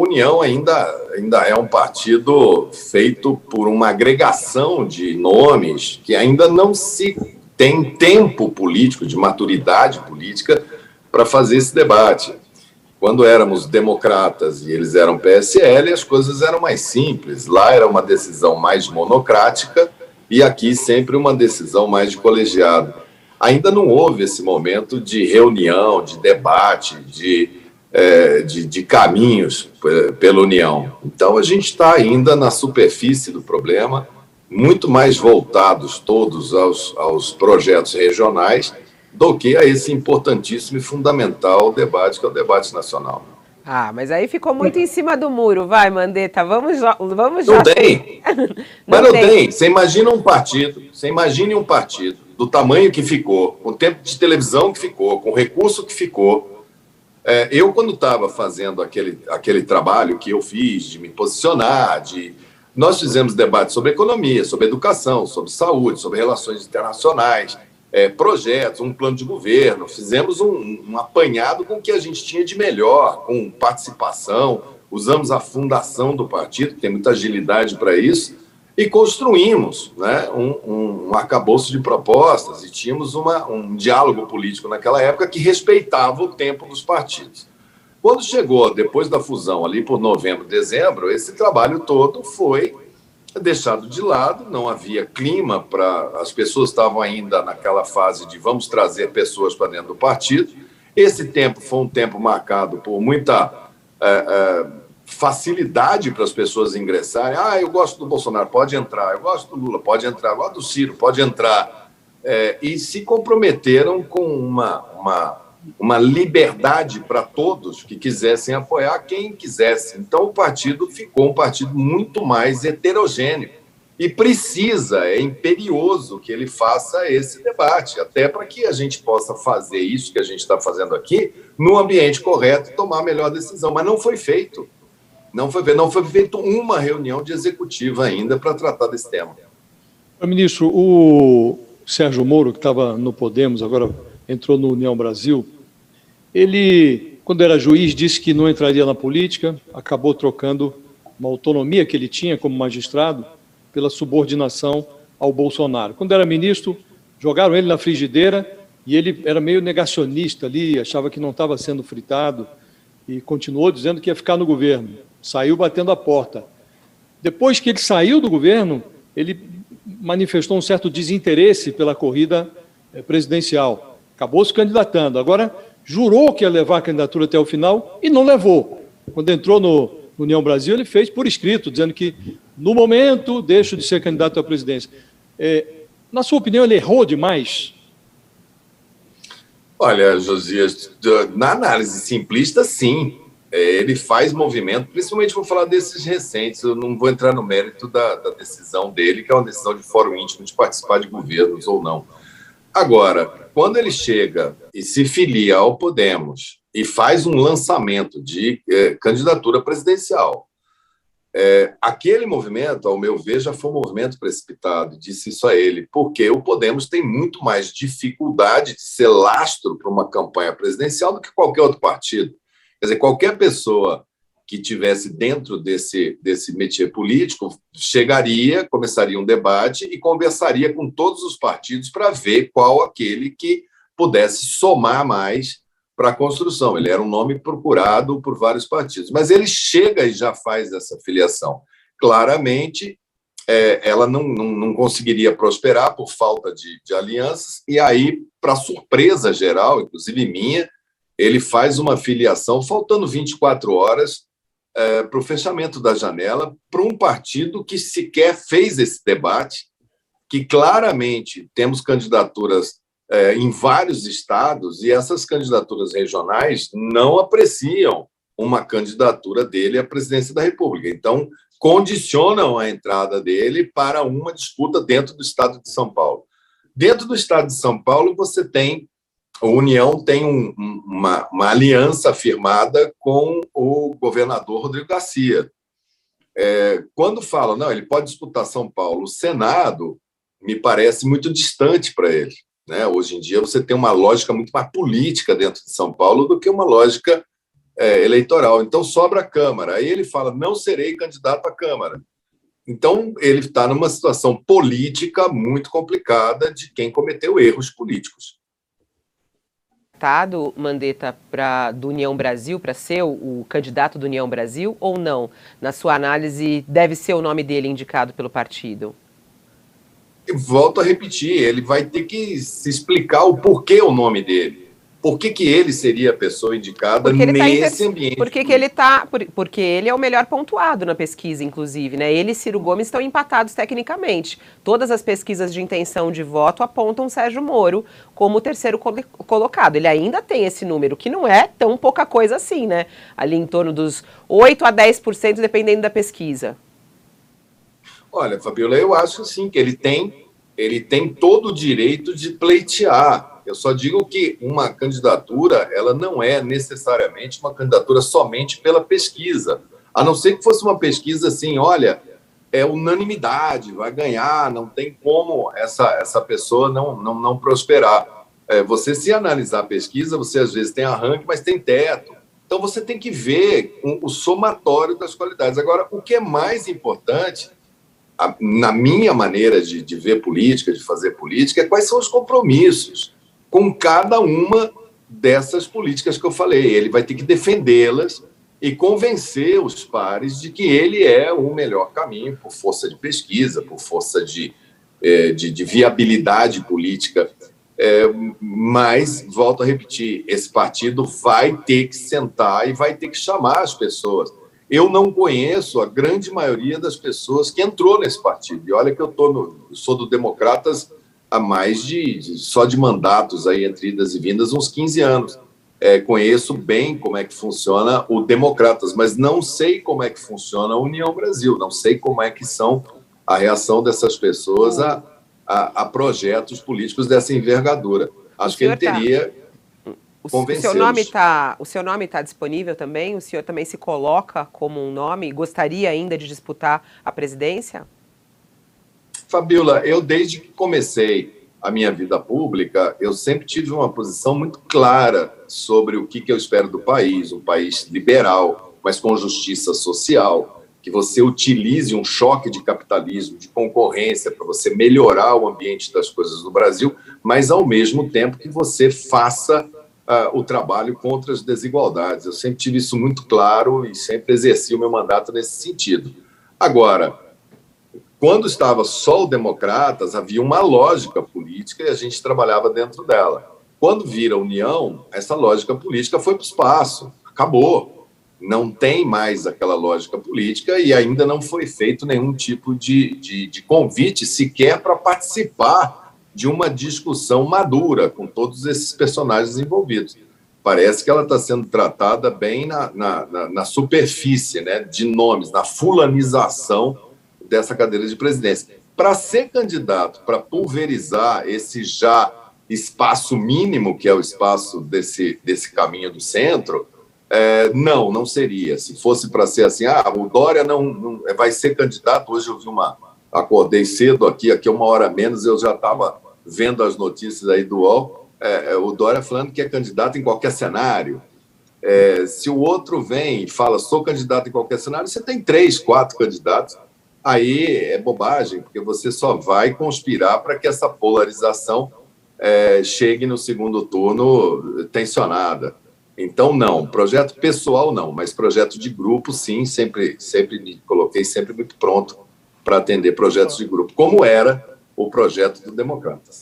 União ainda é um partido feito por uma agregação de nomes que ainda não se tem tempo político, de maturidade política, para fazer esse debate. Quando éramos democratas e eles eram PSL, as coisas eram mais simples. Lá era uma decisão mais monocrática e aqui sempre uma decisão mais de colegiado. Ainda não houve esse momento de reunião, de debate, de caminhos pela União. Então, a gente está ainda na superfície do problema, muito mais voltados todos aos projetos regionais do que a esse importantíssimo e fundamental debate, que é o debate nacional. Mas aí ficou muito em cima do muro. Vai, Mandetta, vamos já. Não tem. Mas não tem. Você imagina um partido, do tamanho que ficou, com o tempo de televisão que ficou, com o recurso que ficou. Eu, quando estava fazendo aquele trabalho que eu fiz de me posicionar, nós fizemos debates sobre economia, sobre educação, sobre saúde, sobre relações internacionais, projetos, um plano de governo, fizemos um apanhado com o que a gente tinha de melhor, com participação, usamos a fundação do partido, que tem muita agilidade para isso, e construímos, né, um arcabouço de propostas e tínhamos um diálogo político naquela época que respeitava o tempo dos partidos. Quando chegou, depois da fusão, ali por novembro, dezembro, esse trabalho todo foi deixado de lado, não havia clima as pessoas estavam ainda naquela fase de vamos trazer pessoas para dentro do partido. Esse tempo foi um tempo marcado por muita facilidade para as pessoas ingressarem. Eu gosto do Bolsonaro, pode entrar. Eu gosto do Lula, pode entrar. Eu gosto do Ciro, pode entrar. E se comprometeram com uma liberdade para todos que quisessem apoiar quem quisesse. Então, o partido ficou um partido muito mais heterogêneo. E é imperioso que ele faça esse debate, até para que a gente possa fazer isso que a gente está fazendo aqui no ambiente correto e tomar a melhor decisão. Mas não foi feito. Não foi feito uma reunião de executiva ainda para tratar desse tema. Ministro, o Sérgio Moro, que estava no Podemos, agora entrou no União Brasil, ele, quando era juiz, disse que não entraria na política, acabou trocando uma autonomia que ele tinha como magistrado pela subordinação ao Bolsonaro. Quando era ministro, jogaram ele na frigideira e ele era meio negacionista ali, achava que não estava sendo fritado e continuou dizendo que ia ficar no governo. Saiu batendo a porta. Depois que ele saiu do governo, ele manifestou um certo desinteresse pela corrida presidencial. Acabou se candidatando. Agora, jurou que ia levar a candidatura até o final e não levou. Quando entrou no União Brasil, ele fez por escrito, dizendo que, no momento, deixo de ser candidato à presidência. Na sua opinião, ele errou demais? Olha, Josias, na análise simplista, sim. Ele faz movimento, principalmente vou falar desses recentes, eu não vou entrar no mérito da decisão dele, que é uma decisão de fórum íntimo de participar de governos ou não. Agora, quando ele chega e se filia ao Podemos e faz um lançamento de candidatura presidencial, aquele movimento, ao meu ver, já foi um movimento precipitado, disse isso a ele, porque o Podemos tem muito mais dificuldade de ser lastro para uma campanha presidencial do que qualquer outro partido. Quer dizer, qualquer pessoa que tivesse dentro desse métier político começaria um debate e conversaria com todos os partidos para ver qual aquele que pudesse somar mais para a construção. Ele era um nome procurado por vários partidos, mas ele chega e já faz essa filiação. Claramente, ela não conseguiria prosperar por falta de alianças, e aí, para surpresa geral, inclusive minha, ele faz uma filiação faltando 24 horas para o fechamento da janela para um partido que sequer fez esse debate, que claramente temos candidaturas em vários estados e essas candidaturas regionais não apreciam uma candidatura dele à presidência da República. Então, condicionam a entrada dele para uma disputa dentro do estado de São Paulo. Dentro do estado de São Paulo, a União tem uma aliança firmada com o governador Rodrigo Garcia. Quando falam, não, ele pode disputar São Paulo, o Senado me parece muito distante para ele, né? Hoje em dia você tem uma lógica muito mais política dentro de São Paulo do que uma lógica eleitoral. Então, sobra a Câmara. Aí ele fala, não serei candidato à Câmara. Então, ele está numa situação política muito complicada de quem cometeu erros políticos. Mandetta, do União Brasil, para ser o candidato do União Brasil, ou não? Na sua análise, deve ser o nome dele indicado pelo partido? Eu volto a repetir, ele vai ter que se explicar o porquê o nome dele. Por que ele seria a pessoa indicada nesse ambiente? Porque ele é o melhor pontuado na pesquisa, inclusive, né? Ele e Ciro Gomes estão empatados tecnicamente. Todas as pesquisas de intenção de voto apontam Sérgio Moro como o terceiro colocado. Ele ainda tem esse número, que não é tão pouca coisa assim, né? Ali em torno dos 8 a 10%, dependendo da pesquisa. Olha, Fabiola, eu acho sim que ele tem todo o direito de pleitear. Eu só digo que uma candidatura, ela não é necessariamente uma candidatura somente pela pesquisa. A não ser que fosse uma pesquisa assim, olha, é unanimidade, vai ganhar, não tem como essa pessoa não prosperar. Você, se analisar a pesquisa, você às vezes tem arranque, mas tem teto. Então você tem que ver o somatório das qualidades. Agora, o que é mais importante, na minha maneira de ver política, de fazer política, é quais são os compromissos com cada uma dessas políticas que eu falei. Ele vai ter que defendê-las e convencer os pares de que ele é o melhor caminho, por força de pesquisa, por força de viabilidade política. Mas, volto a repetir, esse partido vai ter que sentar e vai ter que chamar as pessoas. Eu não conheço a grande maioria das pessoas que entrou nesse partido. E olha que eu sou do Democratas há mais só de mandatos aí, entre idas e vindas, uns 15 anos. Conheço bem como é que funciona o Democratas, mas não sei como é que funciona a União Brasil, não sei como é que são a reação dessas pessoas a projetos políticos dessa envergadura. Acho que ele teria convencê-los. O seu nome tá disponível também? O senhor também se coloca como um nome? Gostaria ainda de disputar a presidência? Fabiola, eu desde que comecei a minha vida pública, eu sempre tive uma posição muito clara sobre o que eu espero do país, um país liberal, mas com justiça social, que você utilize um choque de capitalismo, de concorrência, para você melhorar o ambiente das coisas no Brasil, mas ao mesmo tempo que você faça o trabalho contra as desigualdades. Eu sempre tive isso muito claro e sempre exerci o meu mandato nesse sentido. Agora, quando estava só o Democratas, havia uma lógica política e a gente trabalhava dentro dela. Quando vira União, essa lógica política foi para o espaço, acabou. Não tem mais aquela lógica política e ainda não foi feito nenhum tipo de convite sequer para participar de uma discussão madura com todos esses personagens envolvidos. Parece que ela está sendo tratada bem na superfície, né, de nomes, na fulanização dessa cadeira de presidência. Para ser candidato, para pulverizar esse já espaço mínimo, que é o espaço desse caminho do centro, não seria. Se fosse para ser assim, o Dória não vai ser candidato. Hoje eu vi acordei cedo aqui 1 hora menos, eu já estava vendo as notícias aí do UOL, o Dória falando que é candidato em qualquer cenário. Se o outro vem e fala, sou candidato em qualquer cenário, você tem 3, 4 candidatos. Aí é bobagem, porque você só vai conspirar para que essa polarização chegue no segundo turno tensionada. Então, não. Projeto pessoal, não. Mas projeto de grupo, sim. Sempre me coloquei sempre muito pronto para atender projetos de grupo, como era o projeto do Democratas.